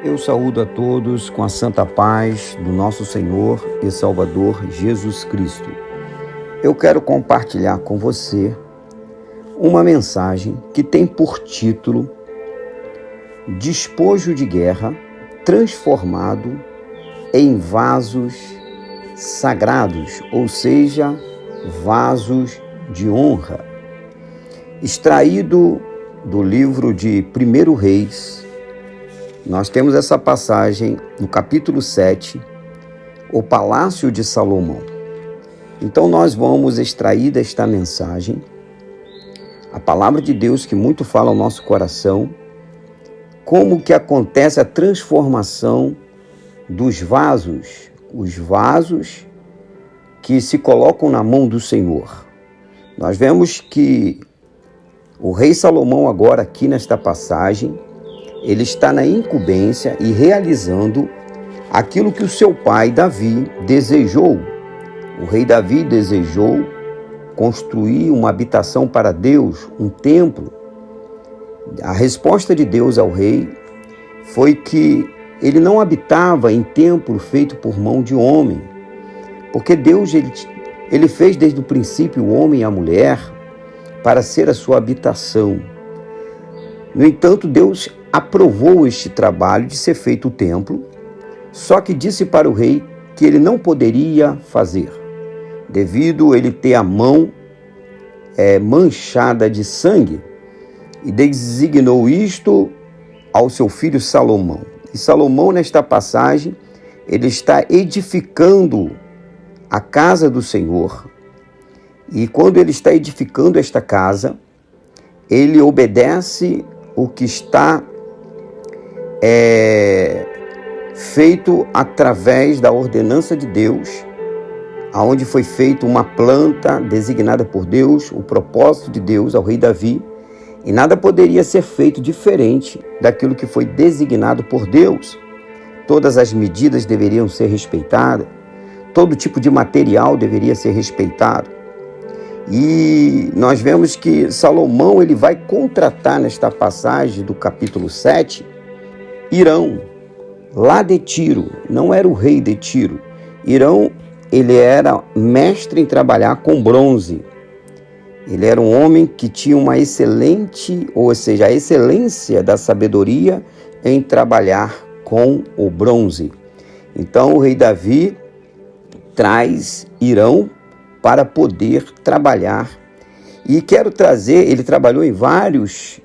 Eu saúdo a todos com a santa paz do nosso Senhor e Salvador Jesus Cristo. Eu quero compartilhar com você uma mensagem que tem por título Despojo de Guerra transformado em vasos sagrados, ou seja, vasos de honra. Extraído do livro de 1 Reis, nós temos essa passagem no capítulo 7, o Palácio de Salomão. Então nós vamos extrair desta mensagem a palavra de Deus que muito fala ao nosso coração, como que acontece a transformação dos vasos, os vasos que se colocam na mão do Senhor. Nós vemos que o rei Salomão agora aqui nesta passagem, ele está na incumbência e realizando aquilo que o seu pai Davi desejou. O rei Davi desejou construir uma habitação para Deus, um templo. A resposta de Deus ao rei foi que ele não habitava em templo feito por mão de homem, porque Deus ele fez desde o princípio o homem e a mulher para ser a sua habitação. No entanto, Deus aprovou este trabalho de ser feito o templo, só que disse para o rei que ele não poderia fazer, devido a ele ter a mão manchada de sangue, e designou isto ao seu filho Salomão. E Salomão, nesta passagem, ele está edificando a casa do Senhor, e quando ele está edificando esta casa, ele obedece o que está feito através da ordenança de Deus, aonde foi feita uma planta designada por Deus, o propósito de Deus ao rei Davi, e nada poderia ser feito diferente daquilo que foi designado por Deus. Todas as medidas deveriam ser respeitadas, todo tipo de material deveria ser respeitado. E nós vemos que Salomão ele vai contratar nesta passagem do capítulo 7, Hirão, lá de Tiro, não era o rei de Tiro. Hirão, ele era mestre em trabalhar com bronze. Ele era um homem que tinha uma excelente, ou seja, a excelência da sabedoria em trabalhar com o bronze. Então o rei Davi traz Hirão para poder trabalhar. E quero trazer, ele trabalhou em vários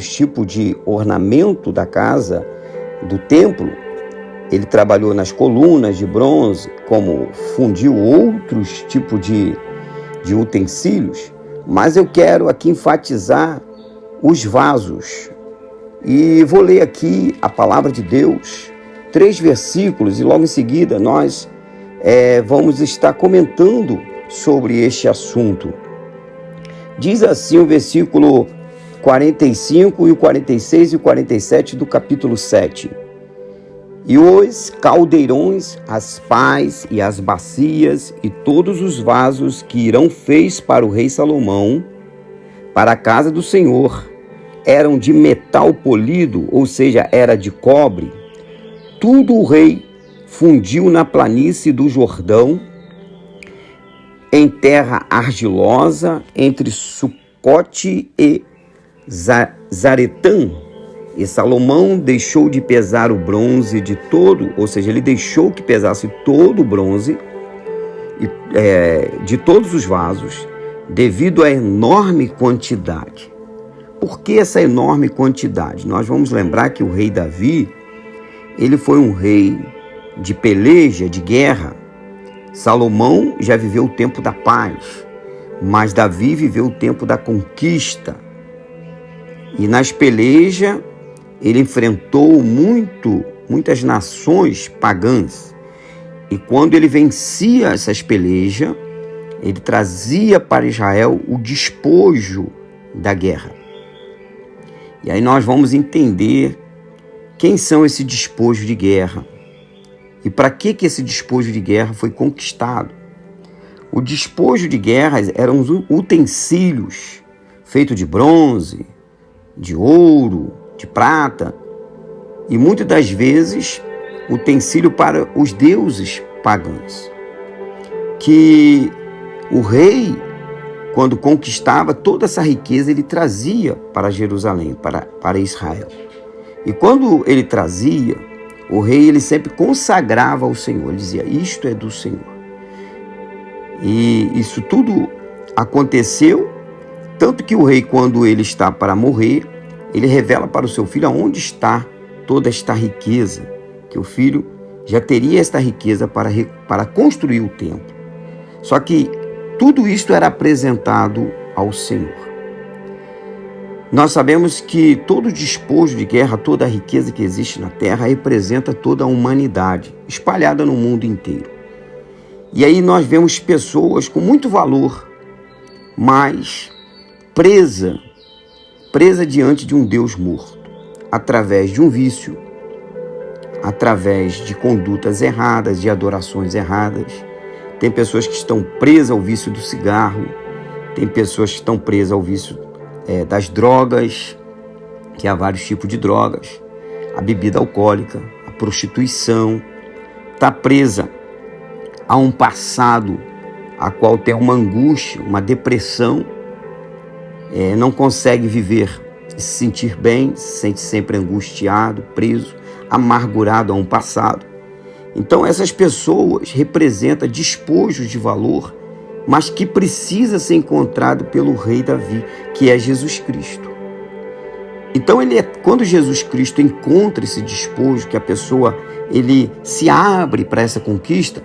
tipos de ornamento da casa, do templo. Ele trabalhou nas colunas de bronze, como fundiu outros tipos de utensílios, mas eu quero aqui enfatizar os vasos. E vou ler aqui a palavra de Deus, 3 versículos, e logo em seguida nós vamos estar comentando sobre este assunto. Diz assim o versículo 45 e o 46 e o 47 do capítulo 7. E os caldeirões, as pás e as bacias e todos os vasos que Hirão fez para o rei Salomão, para a casa do Senhor, eram de metal polido, ou seja, era de cobre. Tudo o rei fundiu na planície do Jordão, em terra argilosa, entre Sucote e Zaretã. E Salomão deixou de pesar o bronze de todo, ou seja, ele deixou que pesasse todo o bronze de todos os vasos, devido à enorme quantidade. Por que essa enorme quantidade? Nós vamos lembrar que o rei Davi, ele foi um rei de peleja, de guerra. Salomão já viveu o tempo da paz, mas Davi viveu o tempo da conquista. E nas pelejas, ele enfrentou muitas nações pagãs. E quando ele vencia essas pelejas, ele trazia para Israel o despojo da guerra. E aí nós vamos entender quem são esse despojo de guerra e para que esse despojo de guerra foi conquistado. O despojo de guerra eram os utensílios feitos de bronze, de ouro, de prata, e muitas das vezes utensílio para os deuses pagãos. Que o rei, quando conquistava toda essa riqueza, ele trazia para Jerusalém, para Israel. E quando ele trazia, o rei ele sempre consagrava ao Senhor, ele dizia, isto é do Senhor. E isso tudo aconteceu, tanto que o rei, quando ele está para morrer, ele revela para o seu filho aonde está toda esta riqueza, que o filho já teria esta riqueza para construir o templo. Só que tudo isto era apresentado ao Senhor. Nós sabemos que todo despojo de guerra, toda a riqueza que existe na terra, representa toda a humanidade, espalhada no mundo inteiro. E aí nós vemos pessoas com muito valor, mas presa diante de um Deus morto, através de um vício, através de condutas erradas, de adorações erradas. Tem pessoas que estão presas ao vício do cigarro, tem pessoas que estão presas ao vício das drogas, que há vários tipos de drogas, a bebida alcoólica, a prostituição, está presa a um passado a qual tem uma angústia, uma depressão, não consegue viver, se sentir bem, se sente sempre angustiado, preso, amargurado a um passado. Então essas pessoas representam despojos de valor, mas que precisa ser encontrado pelo Rei Davi, que é Jesus Cristo. Então quando Jesus Cristo encontra esse despojo, que a pessoa ele se abre para essa conquista,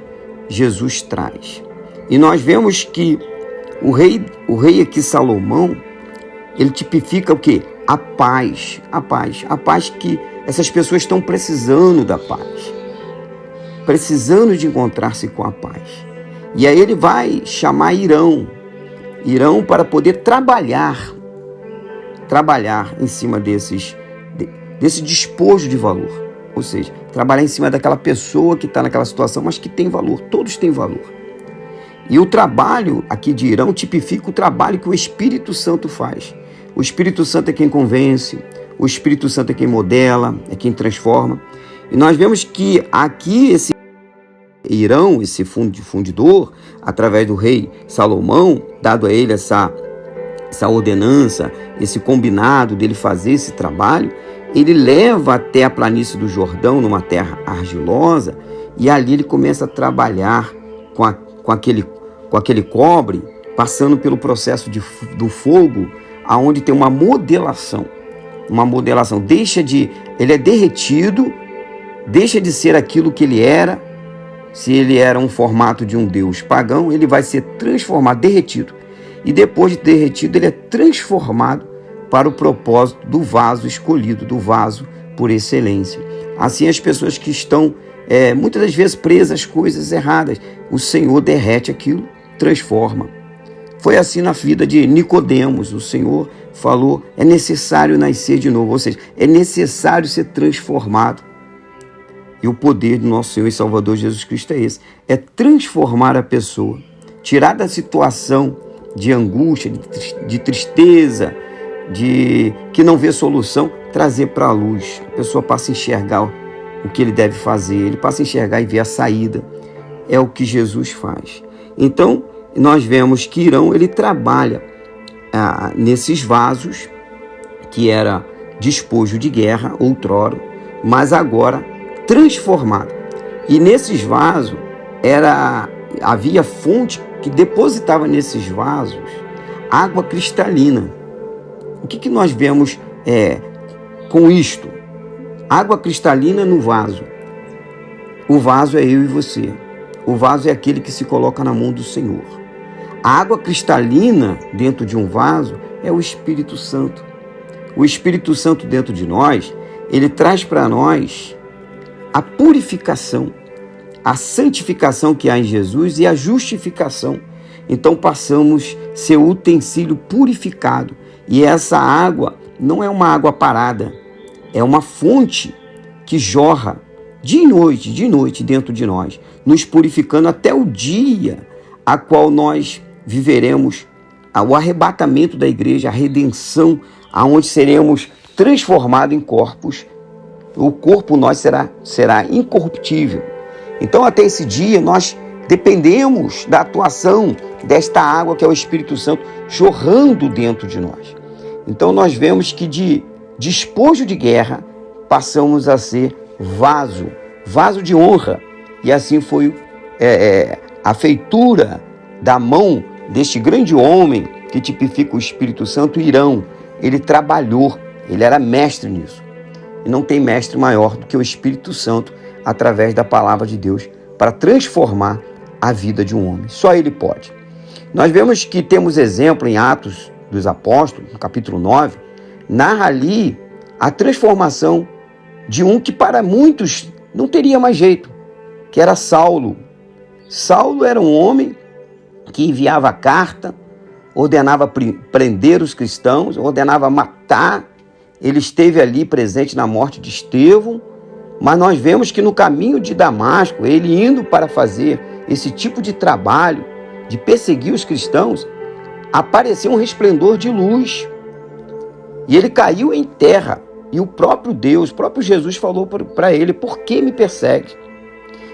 Jesus traz. E nós vemos que o rei aqui, Salomão, ele tipifica o quê? A paz que essas pessoas estão precisando da paz, precisando de encontrar-se com a paz. E aí ele vai chamar Irão para poder trabalhar em cima desse despojo de valor. Ou seja, trabalhar em cima daquela pessoa que está naquela situação, mas que tem valor, todos têm valor. E o trabalho aqui de Irão tipifica o trabalho que o Espírito Santo faz. O Espírito Santo é quem convence, o Espírito Santo é quem modela, é quem transforma. E nós vemos que aqui esse Irão, esse fundidor, através do rei Salomão, dado a ele essa ordenança, esse combinado dele fazer esse trabalho, ele leva até a planície do Jordão, numa terra argilosa, e ali ele começa a trabalhar com aquele cobre, passando pelo processo do fogo, aonde tem uma modelação. Ele é derretido, deixa de ser aquilo que ele era. Se ele era um formato de um deus pagão, ele vai ser transformado, derretido. E depois de derretido, ele é transformado para o propósito do vaso escolhido, do vaso por excelência. Assim, as pessoas que estão muitas das vezes presas às coisas erradas, o Senhor derrete aquilo, transforma. Foi assim na vida de Nicodemos. O Senhor falou, é necessário nascer de novo, ou seja, é necessário ser transformado. E o poder do nosso Senhor e Salvador Jesus Cristo é esse, é transformar a pessoa, tirar da situação de angústia, de tristeza, de que não vê solução, trazer para a luz. A pessoa passa a enxergar o que ele deve fazer, ele passa a enxergar e ver a saída. É o que Jesus faz. Então, nós vemos que Irão, ele trabalha nesses vasos, que era despojo de guerra, outrora, mas agora transformado. E nesses vasos, havia fonte que depositava nesses vasos água cristalina. O que nós vemos com isto? Água cristalina no vaso. O vaso é eu e você. O vaso é aquele que se coloca na mão do Senhor. A água cristalina dentro de um vaso é o Espírito Santo. O Espírito Santo dentro de nós, ele traz para nós a purificação, a santificação que há em Jesus e a justificação. Então passamos a ser utensílio purificado. E essa água não é uma água parada, é uma fonte que jorra de noite dentro de nós, nos purificando até o dia a qual nós viveremos o arrebatamento da igreja, a redenção, aonde seremos transformados em corpos o corpo nosso será incorruptível. Então, até esse dia, nós dependemos da atuação desta água que é o Espírito Santo jorrando dentro de nós. Então, nós vemos que de despojo de guerra, passamos a ser vaso de honra. E assim foi a feitura da mão deste grande homem que tipifica o Espírito Santo, Irão. Ele trabalhou, ele era mestre nisso. E não tem mestre maior do que o Espírito Santo através da palavra de Deus para transformar a vida de um homem. Só ele pode. Nós vemos que temos exemplo em Atos dos Apóstolos, no capítulo 9, narra ali a transformação de um que para muitos não teria mais jeito, que era Saulo. Saulo era um homem que enviava carta, ordenava prender os cristãos, ordenava matar. Ele esteve ali presente na morte de Estevão, mas nós vemos que no caminho de Damasco, ele indo para fazer esse tipo de trabalho, de perseguir os cristãos, apareceu um resplendor de luz. E ele caiu em terra. E o próprio Deus, o próprio Jesus falou para ele: por que me persegue?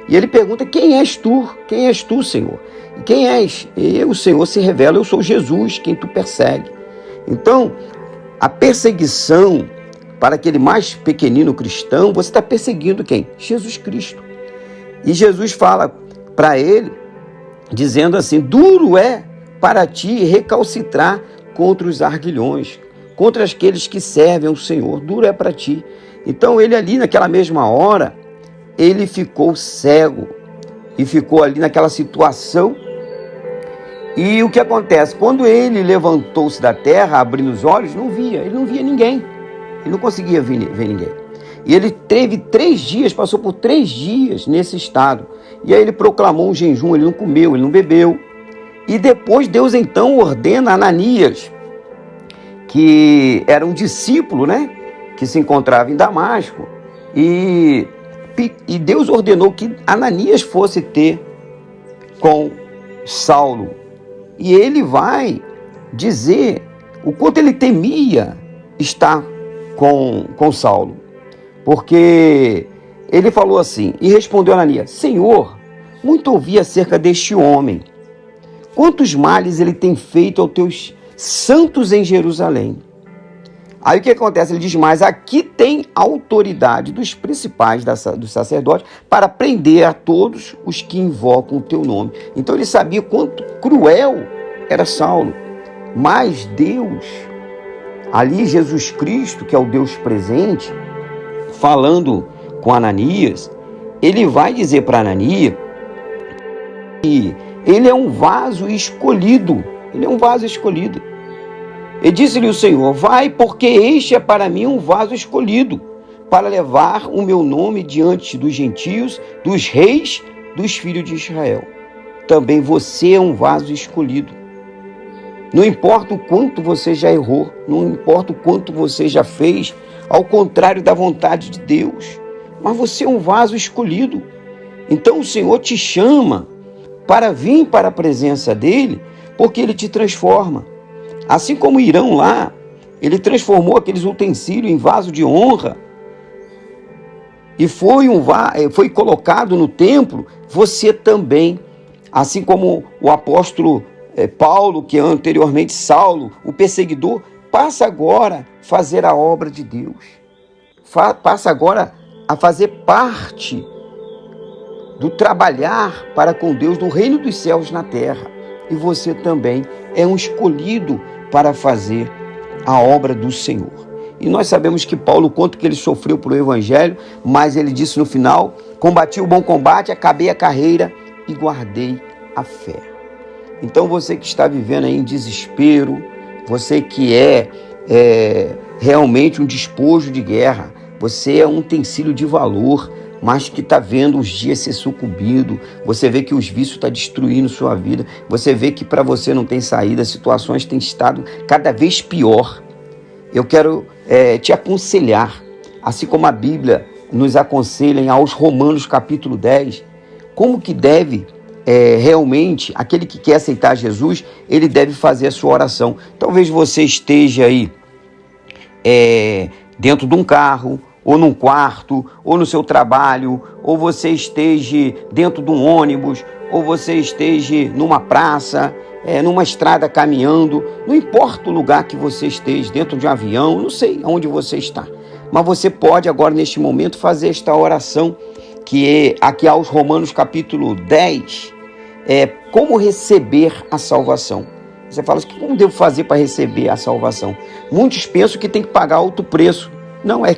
E ele pergunta: quem és tu? Quem és tu, Senhor? E quem és? E o Senhor se revela: eu sou Jesus, quem tu persegue. Então, a perseguição para aquele mais pequenino cristão, você está perseguindo quem? Jesus Cristo. E Jesus fala para ele, dizendo assim: duro é para ti recalcitrar contra os arguilhões, contra aqueles que servem ao Senhor, duro é para ti. Então ele ali naquela mesma hora, ele ficou cego e ficou ali naquela situação. E o que acontece? Quando ele levantou-se da terra, abrindo os olhos, ele não via ninguém, ele não conseguia ver ninguém. E ele teve 3 dias, passou por 3 dias nesse estado. E aí ele proclamou um jejum, ele não comeu, ele não bebeu. E depois Deus então ordena a Ananias, que era um discípulo, que se encontrava em Damasco, e Deus ordenou que Ananias fosse ter com Saulo. E ele vai dizer o quanto ele temia estar com Saulo, porque ele falou assim, e respondeu Ananias: Senhor, muito ouvi acerca deste homem, quantos males ele tem feito aos teus santos em Jerusalém. Aí o que acontece? Ele diz mais: aqui tem autoridade dos principais dos sacerdotes para prender a todos os que invocam o teu nome. Então ele sabia quanto cruel era Saulo. Mas Deus, ali Jesus Cristo, que é o Deus presente, falando com Ananias, ele vai dizer para Ananias que ele é um vaso escolhido. Ele é um vaso escolhido. E disse-lhe o Senhor: vai, porque este é para mim um vaso escolhido, para levar o meu nome diante dos gentios, dos reis, dos filhos de Israel. Também você é um vaso escolhido. Não importa o quanto você já errou, não importa o quanto você já fez ao contrário da vontade de Deus, mas você é um vaso escolhido. Então o Senhor te chama para vir para a presença dele, porque ele te transforma. Assim como Irão lá, ele transformou aqueles utensílios em vaso de honra e foi colocado no templo. Você também, assim como o apóstolo Paulo, que anteriormente Saulo, o perseguidor, passa agora a fazer a obra de Deus. Passa agora a fazer parte do trabalhar para com Deus no reino dos céus na terra. E você também é um escolhido para fazer a obra do Senhor. E nós sabemos que Paulo, quanto que ele sofreu por o Evangelho, mas ele disse no final: combati o bom combate, acabei a carreira e guardei a fé. Então você que está vivendo aí em desespero, você que é realmente um despojo de guerra, você é um utensílio de valor, mas que está vendo os dias ser sucumbindo, você vê que os vícios estão destruindo sua vida, você vê que para você não tem saída, as situações têm estado cada vez pior. Eu quero te aconselhar, assim como a Bíblia nos aconselha em aos Romanos capítulo 10, como que deve realmente, aquele que quer aceitar Jesus, ele deve fazer a sua oração. Talvez você esteja aí dentro de um carro, ou num quarto, ou no seu trabalho, ou você esteja dentro de um ônibus, ou você esteja numa praça, numa estrada caminhando, não importa o lugar que você esteja, dentro de um avião, não sei onde você está, mas você pode agora neste momento fazer esta oração, que é aqui aos Romanos capítulo 10, como receber a salvação. Você fala assim, como devo fazer para receber a salvação? Muitos pensam que tem que pagar alto preço. Não é.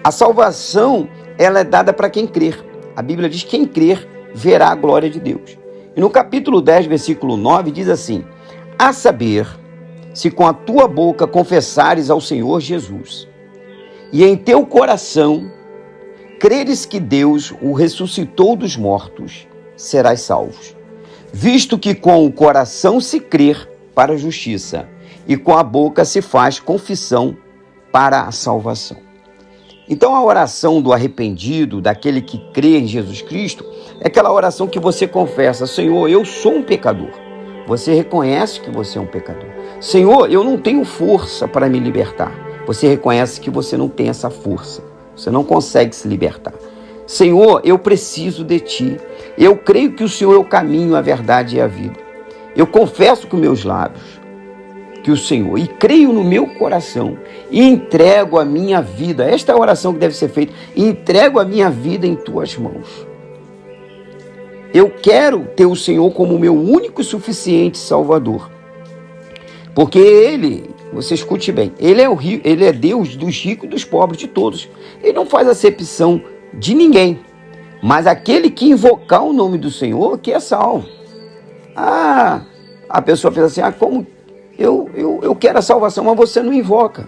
A salvação, ela é dada para quem crer. A Bíblia diz que quem crer verá a glória de Deus. E no capítulo 10, versículo 9, diz assim: a saber, se com a tua boca confessares ao Senhor Jesus, e em teu coração creres que Deus o ressuscitou dos mortos, serás salvo. Visto que com o coração se crer para a justiça, e com a boca se faz confissão para a salvação. Então a oração do arrependido, daquele que crê em Jesus Cristo, é aquela oração que você confessa: Senhor, eu sou um pecador. Você reconhece que você é um pecador. Senhor, eu não tenho força para me libertar. Você reconhece que você não tem essa força. Você não consegue se libertar. Senhor, eu preciso de Ti. Eu creio que o Senhor é o caminho, a verdade e a vida. Eu confesso com meus lábios que o Senhor, e creio no meu coração, e entrego a minha vida. Esta é a oração que deve ser feita. Entrego a minha vida em Tuas mãos. Eu quero ter o Senhor como meu único e suficiente Salvador. Porque Ele, você escute bem, Ele é Deus dos ricos e dos pobres, de todos. Ele não faz acepção de ninguém. Mas aquele que invocar o nome do Senhor, que é salvo. A pessoa pensa assim, como eu quero a salvação, mas você não invoca.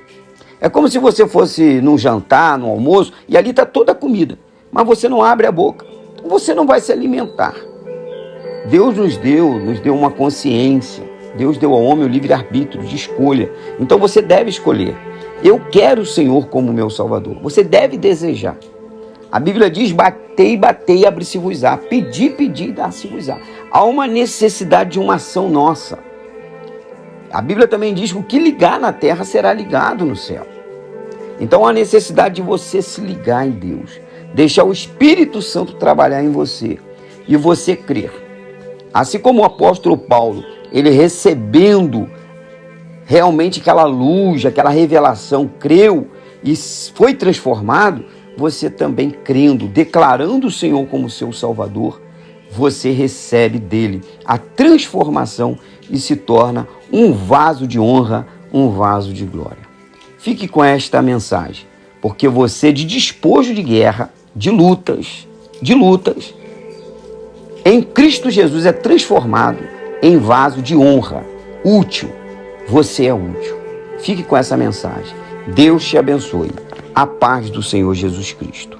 É como se você fosse num jantar, num almoço, e ali está toda a comida, mas você não abre a boca. Você não vai se alimentar. Deus nos deu uma consciência. Deus deu ao homem o livre-arbítrio de escolha. Então você deve escolher. Eu quero o Senhor como meu Salvador. Você deve desejar. A Bíblia diz, batei, batei, abre-se-vos-á. Pedi, pedi, dá-se-vos-á. Há uma necessidade de uma ação nossa. A Bíblia também diz que o que ligar na terra será ligado no céu. Então há necessidade de você se ligar em Deus. Deixar o Espírito Santo trabalhar em você. E você crer. Assim como o apóstolo Paulo, ele recebendo realmente aquela luz, aquela revelação, creu e foi transformado, você também crendo, declarando o Senhor como seu Salvador, você recebe dele a transformação e se torna um vaso de honra, um vaso de glória. Fique com esta mensagem, porque você, de despojo de guerra, de lutas, em Cristo Jesus é transformado em vaso de honra, útil. Você é útil. Fique com essa mensagem. Deus te abençoe. A paz do Senhor Jesus Cristo.